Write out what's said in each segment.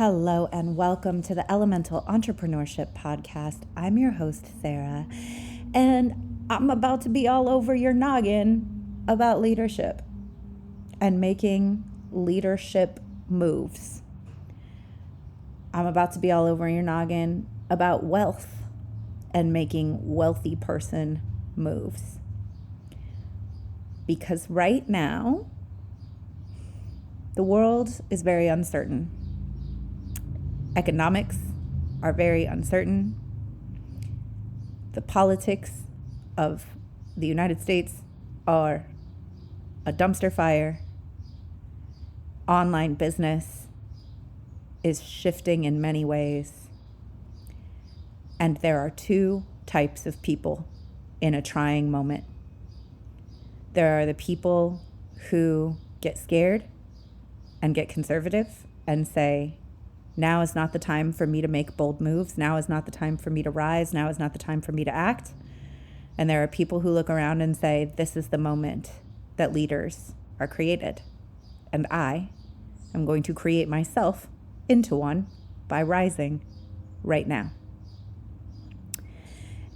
Hello and welcome to the Elemental Entrepreneurship Podcast. I'm your host, Sarah, and I'm about to be all over your noggin about leadership and making leadership moves. I'm about to be all over your noggin about wealth and making wealthy person moves. Because right now, the world is very uncertain. Economics are very uncertain. The politics of the United States are a dumpster fire. Online business is shifting in many ways. And there are two types of people in a trying moment. There are the people who get scared and get conservative and say, now is not the time for me to make bold moves. Now is not the time for me to rise. Now is not the time for me to act. And there are people who look around and say, this is the moment that leaders are created. And I am going to create myself into one by rising right now.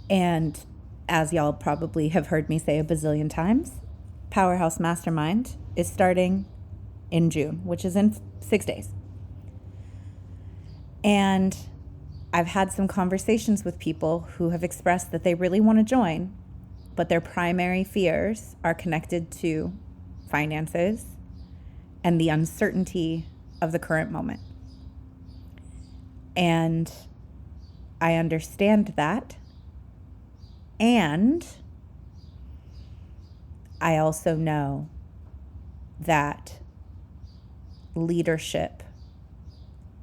And as y'all probably have heard me say a bazillion times, Powerhouse Mastermind is starting in June, which is in 6 days. And I've had some conversations with people who have expressed that they really want to join, but their primary fears are connected to finances and the uncertainty of the current moment. And I understand that. And I also know that leadership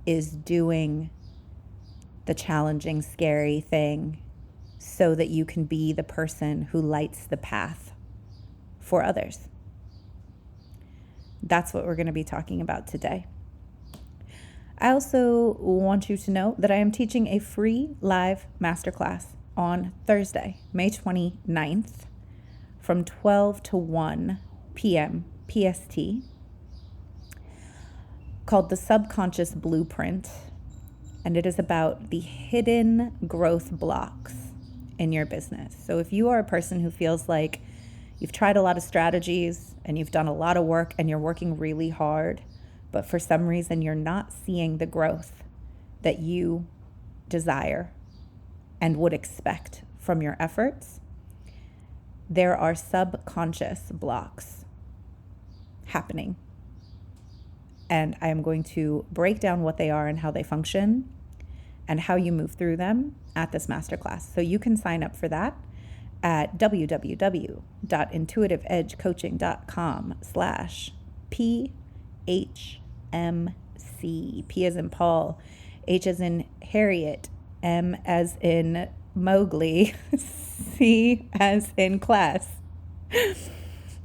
is doing the challenging, scary thing so that you can be the person who lights the path for others. That's what we're going to be talking about today. I also want you to know that I am teaching a free live masterclass on Thursday, May 29th from 12 to 1 p.m. PST, called The Subconscious Blueprint, and it is about the hidden growth blocks in your business. So if you are a person who feels like you've tried a lot of strategies and you've done a lot of work and you're working really hard, but for some reason you're not seeing the growth that you desire and would expect from your efforts, there are subconscious blocks happening. And I am going to break down what they are and how they function and how you move through them at this masterclass. So you can sign up for that at www.intuitivehcoaching.com/PHMC. P as in Paul, H as in Harriet, M as in Mowgli, C as in class,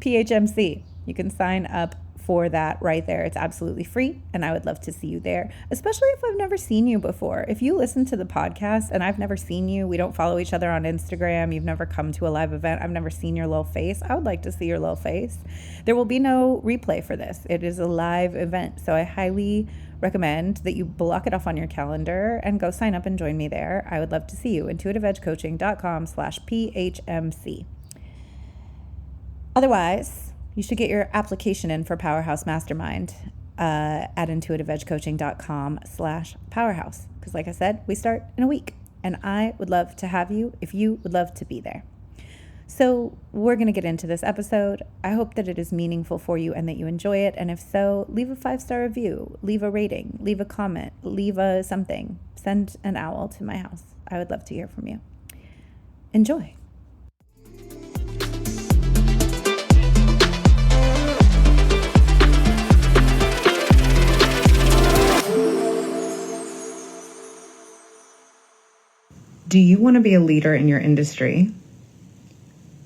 PHMC. You can sign up for that right there. It's absolutely free, and I would love to see you there, especially if I've never seen you before. If you listen to the podcast and I've never seen you, we don't follow each other on Instagram, you've never come to a live event, I've never seen your little face, I would like to see your little face. There will be no replay for this. It is a live event, so I highly recommend that you block it off on your calendar and go sign up and join me there. I would love to see you. intuitivehcoaching.com/PHMC. Otherwise, you should get your application in for Powerhouse Mastermind at intuitivehcoaching.com/powerhouse. Because like I said, we start in a week, and I would love to have you if you would love to be there. So we're going to get into this episode. I hope that it is meaningful for you and that you enjoy it. And if so, leave a 5-star review, leave a rating, leave a comment, leave a something. Send an owl to my house. I would love to hear from you. Enjoy. Do you want to be a leader in your industry?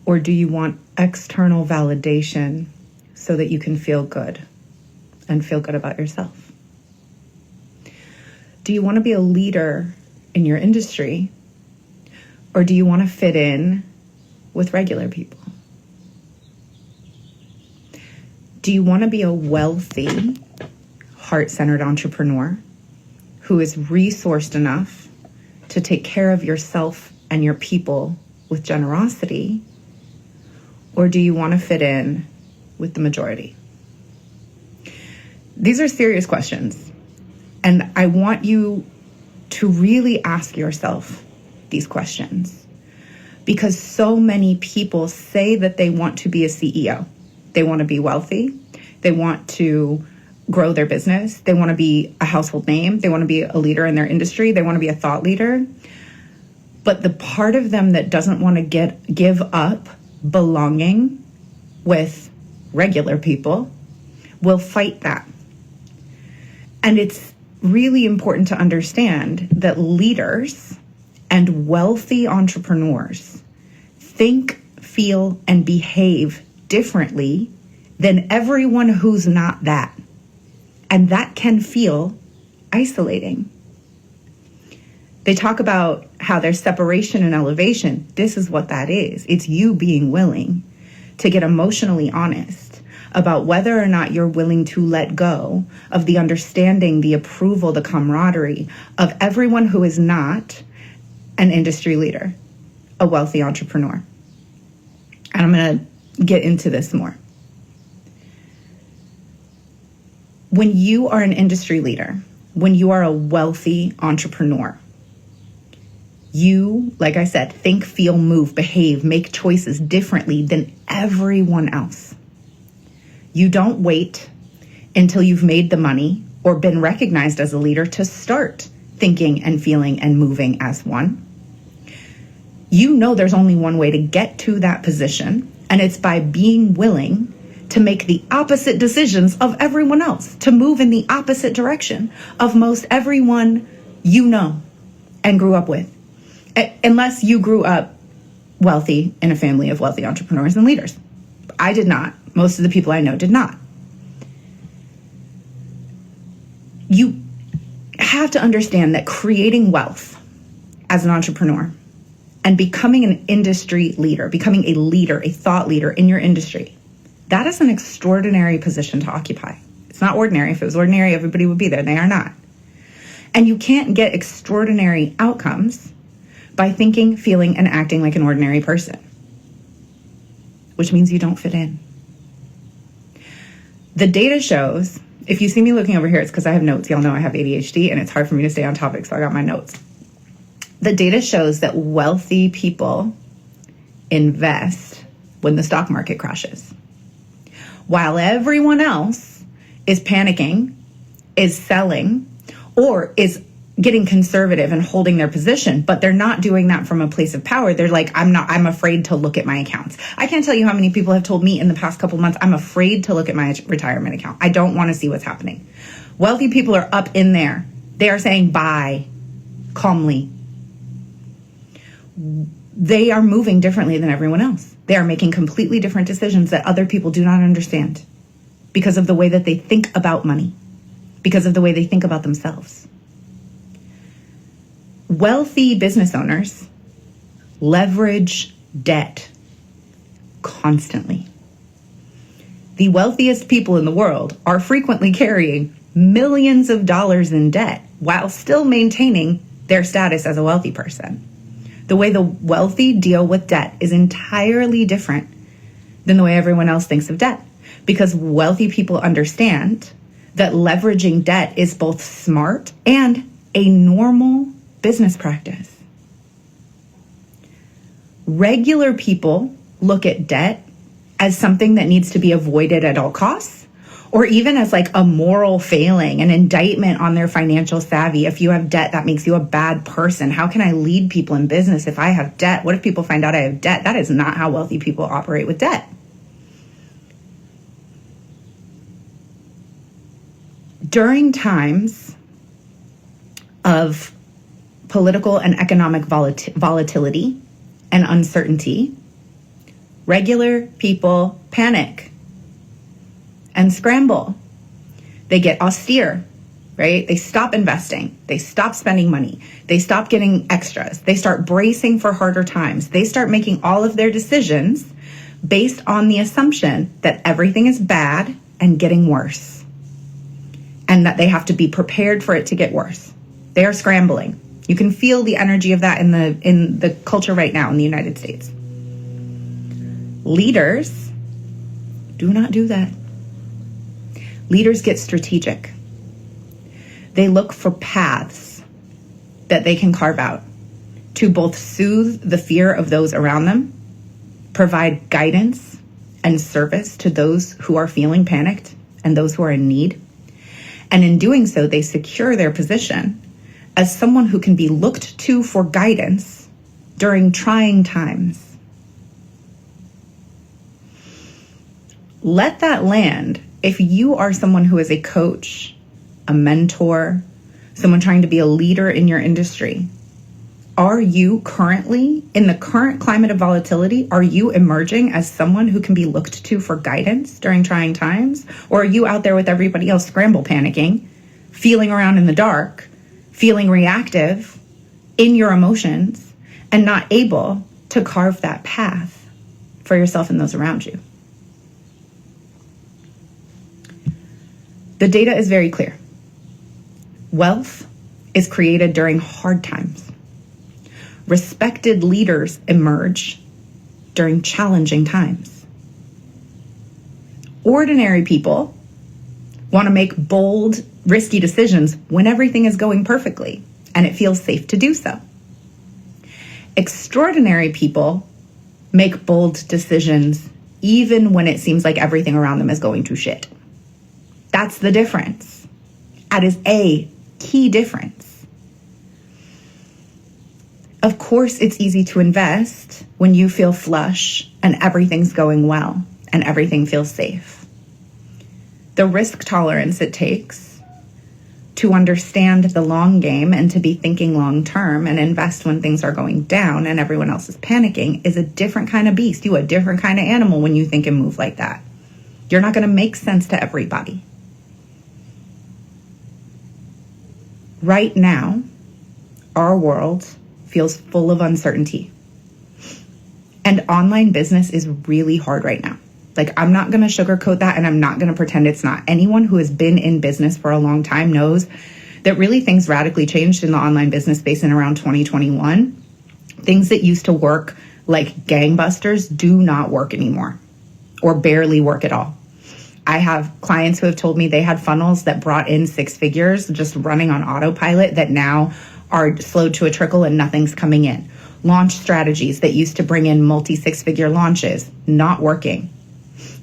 Or do you want external validation so that you can feel good and feel good about yourself? Do you want to be a leader in your industry? Or do you want to fit in with regular people? Do you want to be a wealthy, heart-centered entrepreneur? who is resourced enough to take care of yourself and your people with generosity? Or do you want to fit in with the majority? These are serious questions. And I want you to really ask yourself these questions, because so many people say that they want to be a CEO. They want to be wealthy. They want to grow their business. They want to be a household name. They want to be a leader in their industry. They want to be a thought leader. But the part of them that doesn't want to give up belonging with regular people will fight that. And it's really important to understand that leaders and wealthy entrepreneurs think, feel, and behave differently than everyone who's not that. And that can feel isolating. They talk about how there's separation and elevation. This is what that is. It's you being willing to get emotionally honest about whether or not you're willing to let go of the understanding, the approval, the camaraderie of everyone who is not an industry leader, a wealthy entrepreneur. And I'm going to get into this more. When you are an industry leader, when you are a wealthy entrepreneur, you, like I said, think, feel, move, behave, make choices differently than everyone else. You don't wait until you've made the money or been recognized as a leader to start thinking and feeling and moving as one. You know there's only one way to get to that position, and it's by being willing to make the opposite decisions of everyone else, to move in the opposite direction of most everyone you know and grew up with. Unless you grew up wealthy in a family of wealthy entrepreneurs and leaders. I did not. Most of the people I know did not. You have to understand that creating wealth as an entrepreneur and becoming an industry leader, becoming a leader, a thought leader in your industry, that is an extraordinary position to occupy. It's not ordinary. If it was ordinary, everybody would be there. They are not. And you can't get extraordinary outcomes by thinking, feeling, and acting like an ordinary person, which means you don't fit in. The data shows, if you see me looking over here, it's because I have notes. Y'all know I have ADHD and it's hard for me to stay on topic, so I got my notes. The data shows that wealthy people invest when the stock market crashes, while everyone else is panicking, is selling, or is getting conservative and holding their position, but they're not doing that from a place of power. They're like, I'm afraid to look at my accounts. I can't tell you how many people have told me in the past couple months, I'm afraid to look at my retirement account. I don't want to see what's happening. Wealthy people are up in there. They are saying buy calmly. They are moving differently than everyone else. They are making completely different decisions that other people do not understand because of the way that they think about money, because of the way they think about themselves. Wealthy business owners leverage debt constantly. The wealthiest people in the world are frequently carrying millions of dollars in debt while still maintaining their status as a wealthy person. The way the wealthy deal with debt is entirely different than the way everyone else thinks of debt, because wealthy people understand that leveraging debt is both smart and a normal business practice. Regular people look at debt as something that needs to be avoided at all costs, or even as like a moral failing, an indictment on their financial savvy. If you have debt, that makes you a bad person. How can I lead people in business if I have debt? What if people find out I have debt? That is not how wealthy people operate with debt. During times of political and economic volatility and uncertainty, regular people panic and scramble. They get austere, right? They stop investing. They stop spending money. They stop getting extras. They start bracing for harder times. They start making all of their decisions based on the assumption that everything is bad and getting worse, and that they have to be prepared for it to get worse. They are scrambling. You can feel the energy of that in the culture right now in the United States. Leaders do not do that. Leaders get strategic. They look for paths that they can carve out to both soothe the fear of those around them, provide guidance and service to those who are feeling panicked and those who are in need. And in doing so, they secure their position as someone who can be looked to for guidance during trying times. Let that land. If you are someone who is a coach, a mentor, someone trying to be a leader in your industry, are you currently, in the current climate of volatility, are you emerging as someone who can be looked to for guidance during trying times? Or are you out there with everybody else scramble panicking, feeling around in the dark, feeling reactive in your emotions, and not able to carve that path for yourself and those around you? The data is very clear. Wealth is created during hard times. Respected leaders emerge during challenging times. Ordinary people want to make bold, risky decisions when everything is going perfectly and it feels safe to do so. Extraordinary people make bold decisions even when it seems like everything around them is going to shit. That's the difference. That is a key difference. Of course, it's easy to invest when you feel flush and everything's going well and everything feels safe. The risk tolerance it takes to understand the long game and to be thinking long term and invest when things are going down and everyone else is panicking is a different kind of beast. You a different kind of animal when you think and move like that. You're not going to make sense to everybody. Right now, our world feels full of uncertainty. And online business is really hard right now. Like, I'm not going to sugarcoat that, and I'm not going to pretend it's not. Anyone who has been in business for a long time knows that really things radically changed in the online business space in around 2021. Things that used to work like gangbusters do not work anymore, or barely work at all. I have clients who have told me they had funnels that brought in 6 figures just running on autopilot that now are slowed to a trickle and nothing's coming in. Launch strategies that used to bring in multi-6-figure launches, not working,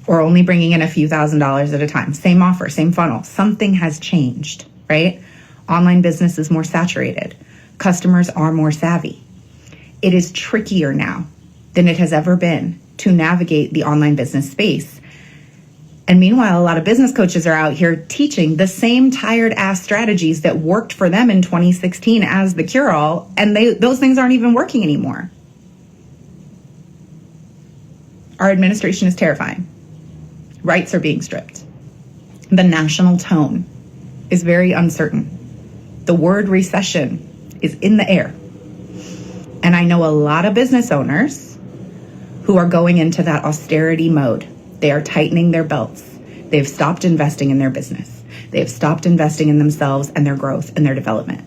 or only bringing in a few $1,000s at a time. Same offer, same funnel. Something has changed, right? Online business is more saturated. Customers are more savvy. It is trickier now than it has ever been to navigate the online business space. And meanwhile, a lot of business coaches are out here teaching the same tired ass strategies that worked for them in 2016 as the cure-all, and those things aren't even working anymore. Our administration is terrifying. Rights are being stripped. The national tone is very uncertain. The word recession is in the air. And I know a lot of business owners who are going into that austerity mode. They are tightening their belts. They've stopped investing in their business. They have stopped investing in themselves and their growth and their development.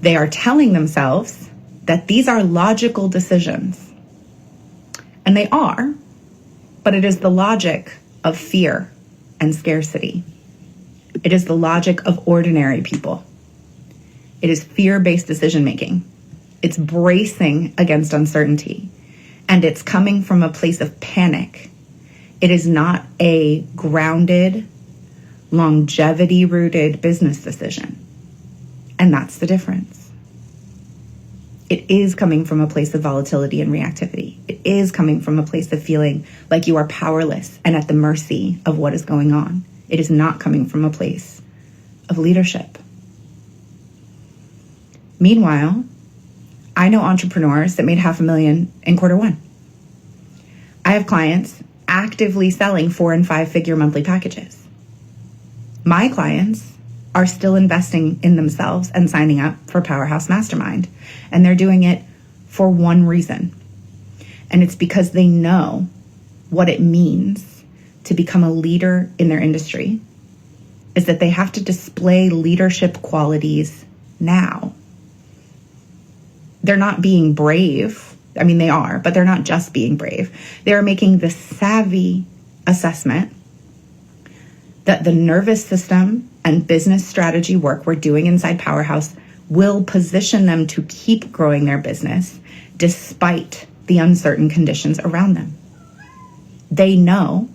They are telling themselves that these are logical decisions. And they are, but it is the logic of fear and scarcity. It is the logic of ordinary people. It is fear-based decision-making. It's bracing against uncertainty. And it's coming from a place of panic. It is not a grounded, longevity-rooted business decision. And that's the difference. It is coming from a place of volatility and reactivity. It is coming from a place of feeling like you are powerless and at the mercy of what is going on. It is not coming from a place of leadership. Meanwhile, I know entrepreneurs that made $500,000 in Q1. I have clients actively selling 4- and 5-figure monthly packages. My clients are still investing in themselves and signing up for Powerhouse Mastermind. And they're doing it for one reason. And it's because they know what it means to become a leader in their industry, is that they have to display leadership qualities now. They're not being brave. I mean, they are, but they're not just being brave. They are making the savvy assessment that the nervous system and business strategy work we're doing inside Powerhouse will position them to keep growing their business despite the uncertain conditions around them. They know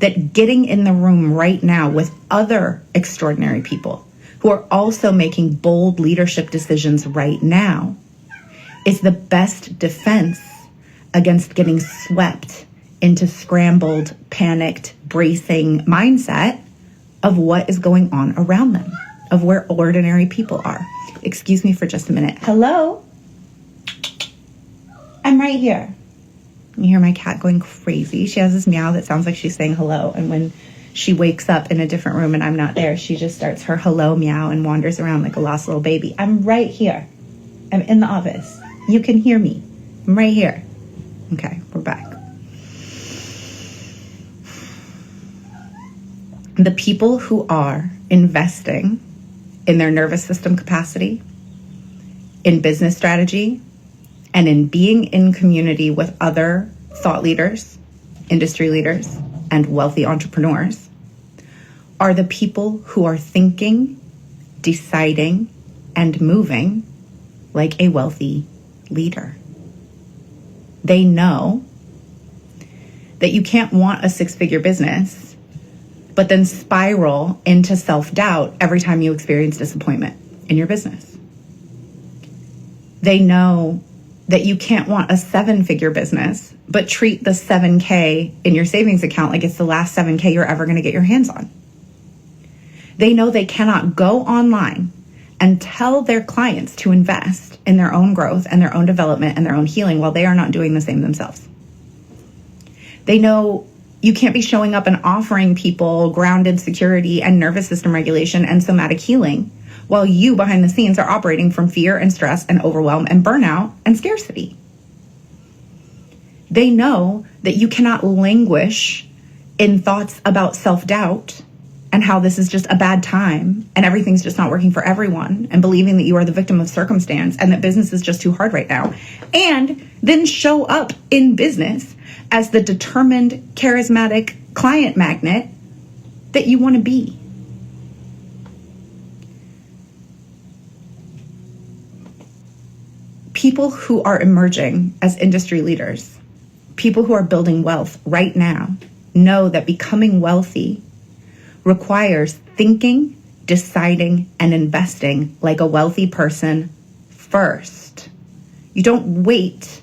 that getting in the room right now with other extraordinary people who are also making bold leadership decisions right now is the best defense against getting swept into scrambled, panicked, bracing mindset of what is going on around them, of where ordinary people are. Excuse me for just a minute. Hello? I'm right here. You hear my cat going crazy. She has this meow that sounds like she's saying hello. And when she wakes up in a different room and I'm not there, she just starts her hello meow and wanders around like a lost little baby. I'm right here. I'm in the office. You can hear me. I'm right here. Okay, we're back. The people who are investing in their nervous system capacity, in business strategy, and in being in community with other thought leaders, industry leaders, and wealthy entrepreneurs are the people who are thinking, deciding, and moving like a wealthy leader. They know that you can't want a six-figure business, but then spiral into self-doubt every time you experience disappointment in your business. They know that you can't want a seven-figure business, but treat the 7K in your savings account like it's the last 7K you're ever going to get your hands on. They know they cannot go online and tell their clients to invest in their own growth and their own development and their own healing while they are not doing the same themselves. They know you can't be showing up and offering people grounded security and nervous system regulation and somatic healing while you behind the scenes are operating from fear and stress and overwhelm and burnout and scarcity. They know that you cannot languish in thoughts about self-doubt and how this is just a bad time and everything's just not working for everyone and believing that you are the victim of circumstance and that business is just too hard right now, and then show up in business as the determined, charismatic client magnet that you want to be. People who are emerging as industry leaders, people who are building wealth right now, know that becoming wealthy requires thinking, deciding, and investing like a wealthy person first. You don't wait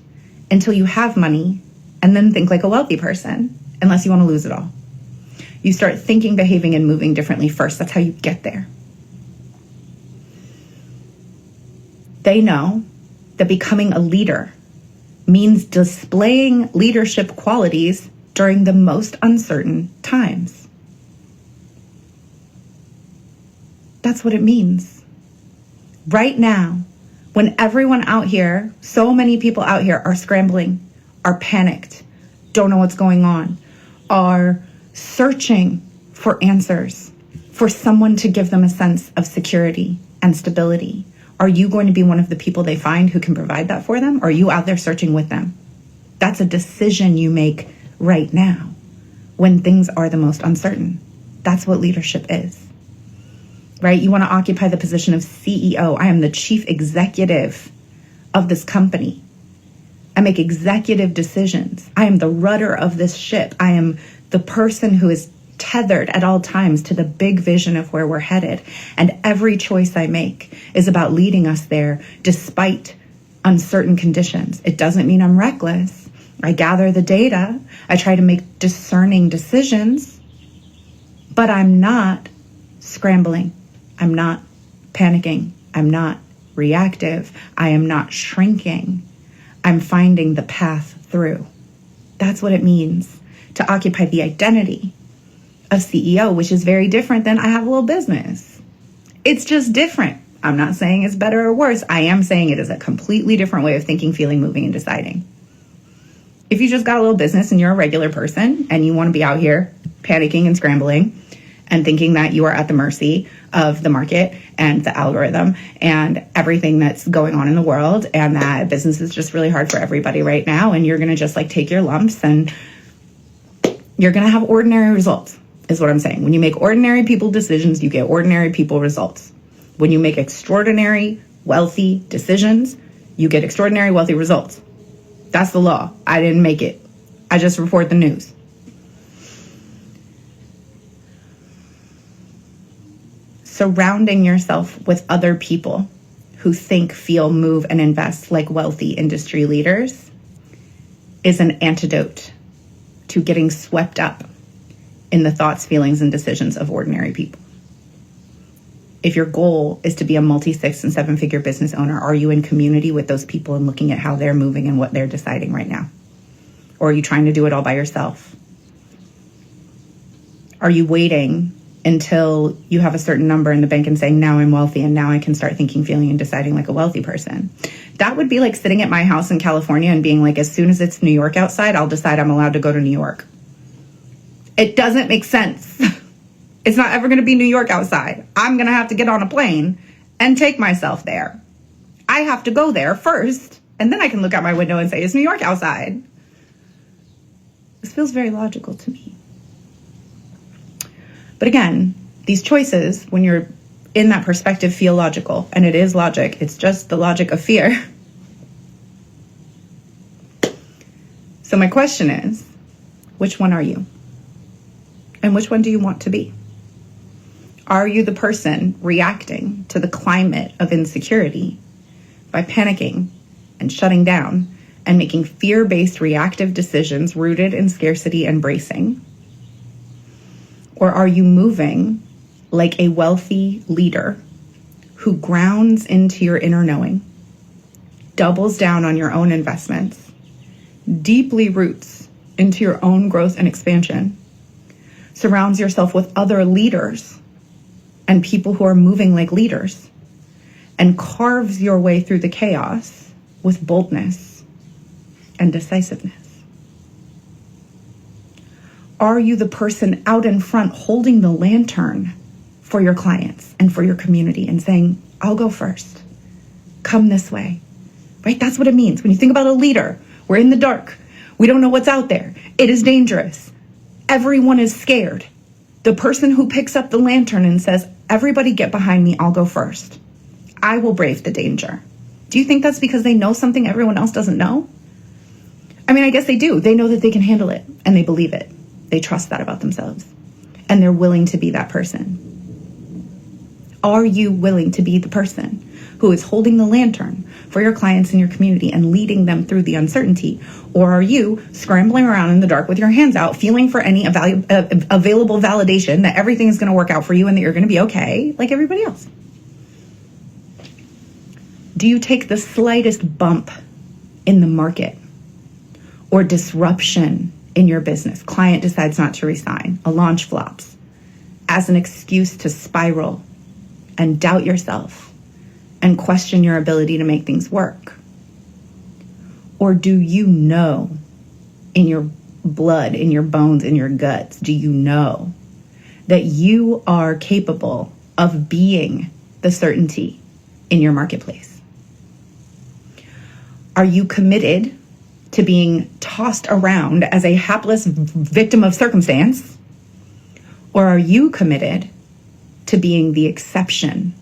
until you have money and then think like a wealthy person, unless you want to lose it all. You start thinking, behaving, and moving differently first. That's how you get there. They know that becoming a leader means displaying leadership qualities during the most uncertain times. That's what it means. Right now, when everyone out here, so many people out here are scrambling, are panicked, don't know what's going on, are searching for answers, for someone to give them a sense of security and stability. Are you going to be one of the people they find who can provide that for them? Or are you out there searching with them? That's a decision you make right now when things are the most uncertain. That's what leadership is, right? You want to occupy the position of CEO. I am the chief executive of this company. I make executive decisions. I am the rudder of this ship. I am the person who is tethered at all times to the big vision of where we're headed. And every choice I make is about leading us there despite uncertain conditions. It doesn't mean I'm reckless. I gather the data. I try to make discerning decisions, but I'm not scrambling. I'm not panicking. I'm not reactive. I am not shrinking. I'm finding the path through. That's what it means to occupy the identity of CEO, which is very different than I have a little business. It's just different. I'm not saying it's better or worse. I am saying it is a completely different way of thinking, feeling, moving, and deciding. If you just got a little business and you're a regular person and you want to be out here panicking and scrambling and thinking that you are at the mercy of the market and the algorithm and everything that's going on in the world, and that business is just really hard for everybody right now, and you're going to just like take your lumps and you're going to have ordinary results, is what I'm saying. When you make ordinary people decisions, you get ordinary people results. When you make extraordinary wealthy decisions, you get extraordinary wealthy results. That's the law. I didn't make it. I just report the news. Surrounding yourself with other people who think, feel, move, and invest like wealthy industry leaders is an antidote to getting swept up in the thoughts, feelings, and decisions of ordinary people. If your goal is to be a multi-6 and 7-figure business owner, are you in community with those people and looking at how they're moving and what they're deciding right now? Or are you trying to do it all by yourself? Are you waiting until you have a certain number in the bank and saying, now I'm wealthy and now I can start thinking, feeling, and deciding like a wealthy person? That would be like sitting at my house in California and being like, as soon as it's New York outside, I'll decide I'm allowed to go to New York. It doesn't make sense. It's not ever going to be New York outside. I'm going to have to get on a plane and take myself there. I have to go there first, and then I can look out my window and say, it's New York outside. This feels very logical to me. But again, these choices, when you're in that perspective, feel logical. And it is logic. It's just the logic of fear. So my question is, which one are you? And which one do you want to be? Are you the person reacting to the climate of insecurity by panicking and shutting down and making fear-based reactive decisions rooted in scarcity and bracing? Or are you moving like a wealthy leader who grounds into your inner knowing, doubles down on your own investments, deeply roots into your own growth and expansion, surrounds yourself with other leaders and people who are moving like leaders, and carves your way through the chaos with boldness and decisiveness? Are you the person out in front holding the lantern for your clients and for your community and saying, I'll go first, come this way, right? That's what it means. When you think about a leader, we're in the dark. We don't know what's out there. It is dangerous. Everyone is scared. The person who picks up the lantern and says, everybody get behind me, I'll go first. I will brave the danger. Do you think that's because they know something everyone else doesn't know? I mean, I guess they do. They know that they can handle it and they believe it. They trust that about themselves and they're willing to be that person. Are you willing to be the person who is holding the lantern for your clients and your community and leading them through the uncertainty? Or are you scrambling around in the dark with your hands out, feeling for any available validation that everything is going to work out for you and that you're going to be okay like everybody else? Do you take the slightest bump in the market or disruption in your business? Client decides not to resign, a launch flops, as an excuse to spiral and doubt yourself and question your ability to make things work? Or do you know in your blood, in your bones, in your guts, do you know that you are capable of being the certainty in your marketplace? Are you committed to being tossed around as a hapless victim of circumstance? Or are you committed to being the exception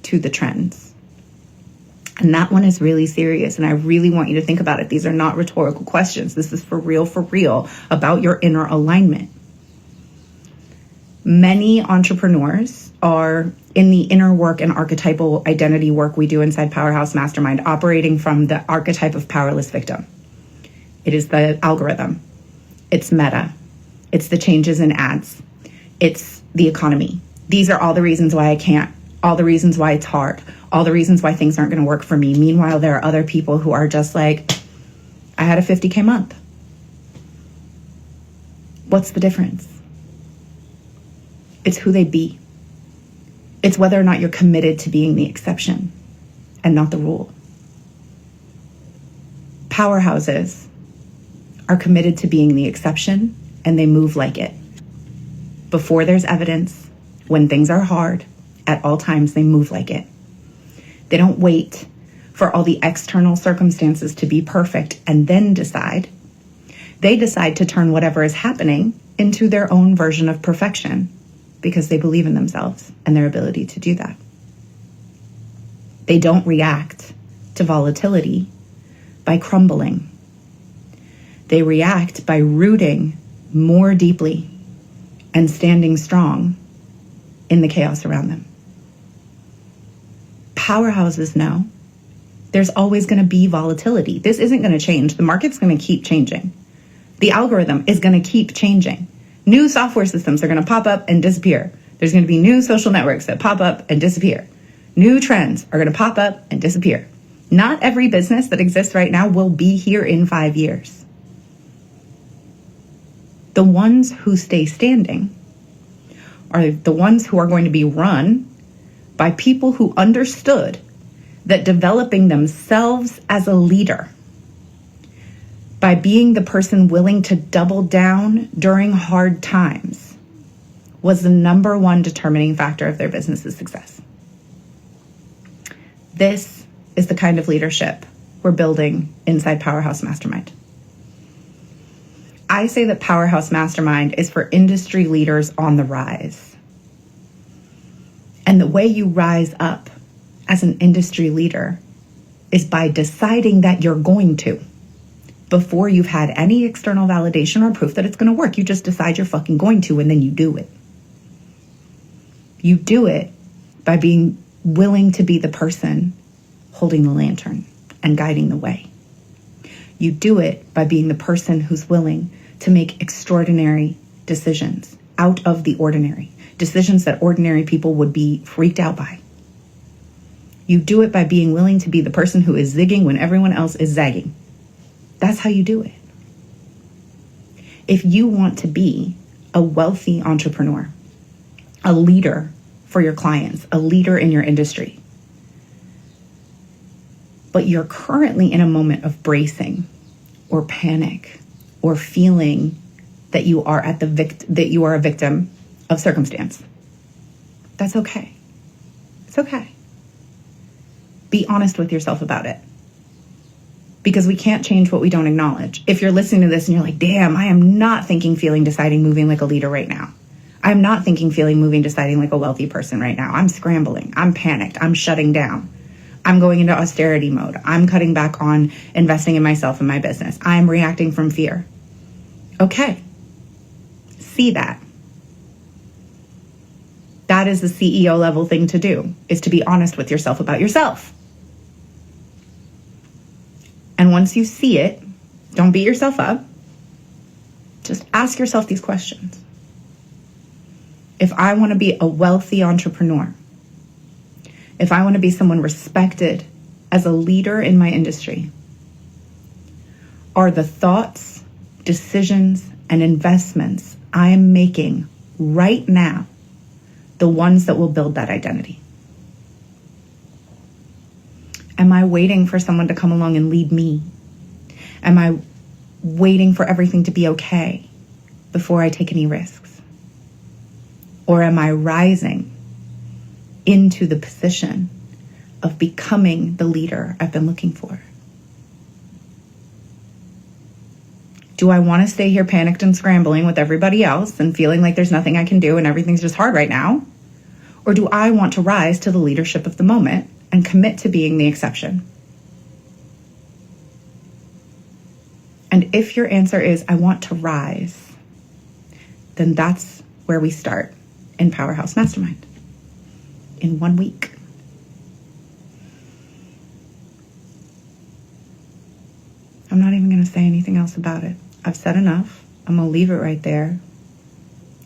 to the trends? And that one is really serious, and I really want you to think about it. These are not rhetorical questions. This is for real about your inner alignment. Many entrepreneurs are in the inner work and archetypal identity work we do inside Powerhouse Mastermind, operating from the archetype of powerless victim. It is the algorithm. It's meta. It's the changes in ads. It's the economy. These are all the reasons why I can't, all the reasons why it's hard, all the reasons why things aren't going to work for me. Meanwhile, there are other people who are just like, I had a 50K month. What's the difference? It's who they be. It's whether or not you're committed to being the exception and not the rule. Powerhouses are committed to being the exception and they move like it. before there's evidence, when things are hard, at all times they move like it. They don't wait for all the external circumstances to be perfect and then decide. They decide to turn whatever is happening into their own version of perfection because they believe in themselves and their ability to do that. They don't react to volatility by crumbling. They react by rooting more deeply and standing strong in the chaos around them. Powerhouses know there's always going to be volatility. This isn't going to change. The market's going to keep changing. The algorithm is going to keep changing. New software systems are going to pop up and disappear. There's going to be new social networks that pop up and disappear. New trends are going to pop up and disappear. Not every business that exists right now will be here in 5 years. The ones who stay standing are the ones who are going to be run by people who understood that developing themselves as a leader, by being the person willing to double down during hard times, was the number one determining factor of their business's success. This is the kind of leadership we're building inside Powerhouse Mastermind. I say that Powerhouse Mastermind is for industry leaders on the rise. And the way you rise up as an industry leader is by deciding that you're going to, before you've had any external validation or proof that it's going to work. You just decide you're fucking going to, and then you do it. You do it by being willing to be the person holding the lantern and guiding the way. You do it by being the person who's willing to make extraordinary decisions out of the ordinary, decisions that ordinary people would be freaked out by. You do it by being willing to be the person who is zigging when everyone else is zagging. That's how you do it. If you want to be a wealthy entrepreneur, a leader for your clients, a leader in your industry, but you're currently in a moment of bracing or panic or feeling that you are a victim of circumstance, that's okay. It's okay. Be honest with yourself about it. Because we can't change what we don't acknowledge. If you're listening to this and you're like, damn, I am not thinking, feeling, deciding, moving like a leader right now. I'm not thinking, feeling, moving, deciding like a wealthy person right now. I'm scrambling. I'm panicked. I'm shutting down. I'm going into austerity mode. I'm cutting back on investing in myself and my business. I'm reacting from fear. Okay. See that. That is the CEO level thing to do, is to be honest with yourself about yourself. And once you see it, don't beat yourself up. Just ask yourself these questions. If I want to be a wealthy entrepreneur, if I want to be someone respected as a leader in my industry, are the thoughts, decisions, and investments I am making right now the ones that will build that identity? Am I waiting for someone to come along and lead me? Am I waiting for everything to be okay before I take any risks? Or am I rising into the position of becoming the leader I've been looking for? Do I want to stay here panicked and scrambling with everybody else and feeling like there's nothing I can do and everything's just hard right now? Or do I want to rise to the leadership of the moment and commit to being the exception? And if your answer is, I want to rise, then that's where we start in Powerhouse Mastermind in 1 week. I'm not even going to say anything else about it. I've said enough. I'm going to leave it right there.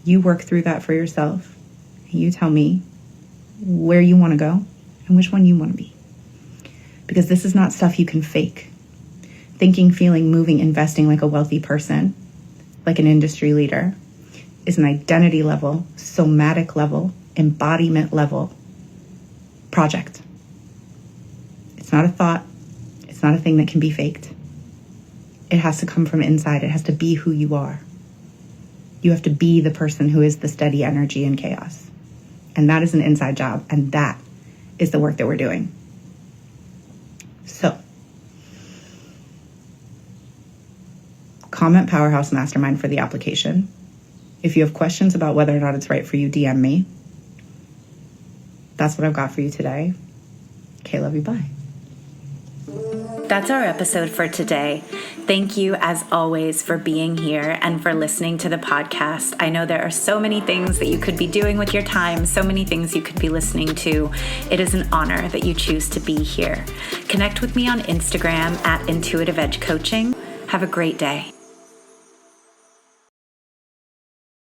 You work through that for yourself. You tell me where you want to go and which one you want to be. Because this is not stuff you can fake. Thinking, feeling, moving, investing like a wealthy person, like an industry leader, is an identity level, somatic level, embodiment level project. It's not a thought. It's not a thing that can be faked. It has to come from inside. It has to be who you are. You have to be the person who is the steady energy in chaos. And that is an inside job. And that is the work that we're doing. So, comment Powerhouse Mastermind for the application. If you have questions about whether or not it's right for you, DM me. That's what I've got for you today. Okay, love you. Bye. That's our episode for today. Thank you, as always, for being here and for listening to the podcast. I know there are so many things that you could be doing with your time, so many things you could be listening to. It is an honor that you choose to be here. Connect with me on Instagram at Intuitive Edge Coaching. Have a great day.